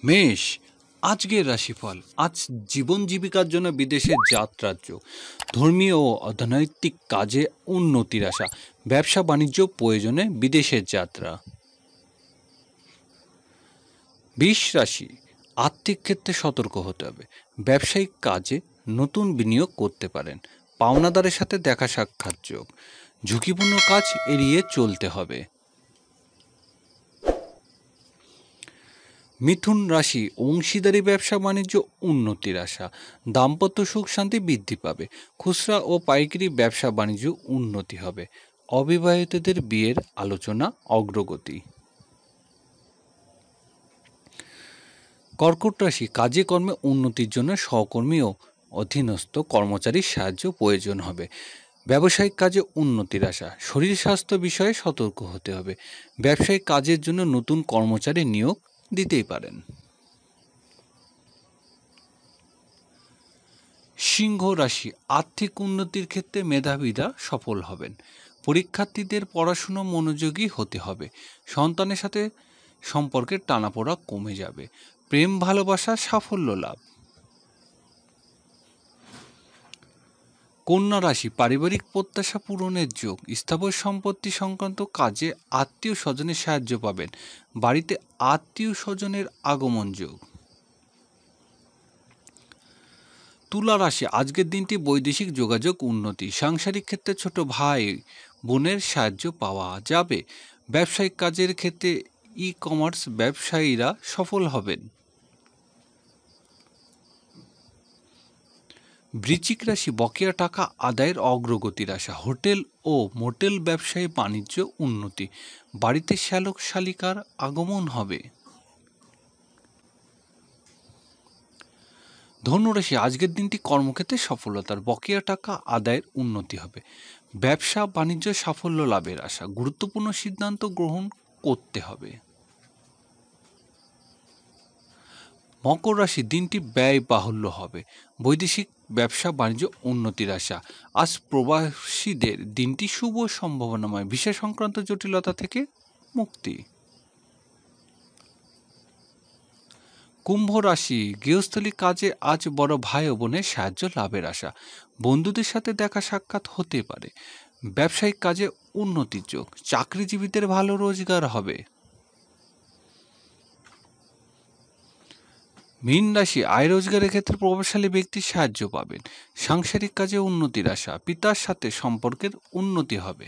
মেষ, আজকের রাশিফল। আজ জীবন জীবিকার জন্য বিদেশে যাত্রার যোগ, ধর্মীয় ও অর্থনৈতিক কাজে উন্নতির আশা, ব্যবসা বাণিজ্য প্রয়োজনে বিদেশের যাত্রা। বৃষ রাশি, আর্থিক ক্ষেত্রে সতর্ক হতে হবে, ব্যবসায়িক কাজে নতুন বিনিয়োগ করতে পারেন, পাওনাদারের সাথে দেখা সাক্ষাৎ যোগ, ঝুঁকিপূর্ণ কাজ এড়িয়ে চলতে হবে। মিথুন রাশি, অংশীদারি ব্যবসা বাণিজ্য উন্নতির আশা, দাম্পত্য সুখ শান্তি বৃদ্ধি পাবে, খুচরা ও পাইকারি ব্যবসা বাণিজ্য উন্নতি হবে, অবিবাহিতদের বিয়ের আলোচনা অগ্রগতি। কর্কট রাশি, কাজে কর্মে উন্নতির জন্য সহকর্মী ও অধীনস্থ কর্মচারীর সাহায্য প্রয়োজন হবে, ব্যবসায়িক কাজে উন্নতির আশা, শরীর স্বাস্থ্য বিষয়ে সতর্ক হতে হবে, ব্যবসায়িক কাজের জন্য নতুন কর্মচারী নিয়োগ দিতেই পারেন। সিংহ রাশি, আর্থিক উন্নতির ক্ষেত্রে মেধাবীরা সফল হবেন, পরীক্ষার্থীদের পড়াশুনো মনোযোগী হতে হবে, সন্তানের সাথে সম্পর্কের টানাপোড়া কমে যাবে, প্রেম ভালোবাসা সাফল্য লাভ। কন্যা রাশি, পারিবারিক প্রত্যাশা পূরণের যোগ, স্থাবর সম্পত্তি সংক্রান্ত কাজে আত্মীয় স্বজনের সাহায্য পাবেন, বাড়িতে আত্মীয় স্বজনের আগমন যোগ। তুলা রাশি, আজকের দিনটি বৈদেশিক যোগাযোগ উন্নতি, সাংসারিক ক্ষেত্রে ছোট ভাই বোনের সাহায্য পাওয়া যাবে, ব্যবসায়িক কাজের ক্ষেত্রে ই কমার্স ব্যবসায়ীরা সফল হবেন। বৃশ্চিক রাশি, বকেয়া টাকা আদায়ের অগ্রগতির আশা, হোটেল ও মোটেল ব্যবসায়ী বাণিজ্য উন্নতি, বাড়িতে শ্যালক শালিকার আগমন হবে। ধনুরাশি, আজকের দিনটি কর্মক্ষেত্রে সফলতার, বকেয়া টাকা আদায়ের উন্নতি হবে, ব্যবসা বাণিজ্য সাফল্য লাভের আশা, গুরুত্বপূর্ণ সিদ্ধান্ত গ্রহণ করতে হবে। মকর রাশি, দিনটি ব্যয় বাহুল্য হবে, বৈদেশিক ব্যবসা বাণিজ্য উন্নতির আশা, আজ প্রবাসীদের দিনটি শুভ সম্ভাবনাময়, ভিসা সংক্রান্ত জটিলতা থেকে মুক্তি। কুম্ভ রাশি, গৃহস্থলী কাজে আজ বড় ভাই ও বোনের সাহায্য লাভের আশা, বন্ধুদের সাথে দেখা সাক্ষাৎ হতে পারে, ব্যবসায়িক কাজে উন্নতির যোগ, চাকরিজীবীদের ভালো রোজগার হবে। মীন রাশি, আয় রোজগারের ক্ষেত্রে প্রভাবশালী ব্যক্তির সাহায্য পাবেন, সাংসারিক কাজে উন্নতির আশা, পিতার সাথে সম্পর্কের উন্নতি হবে।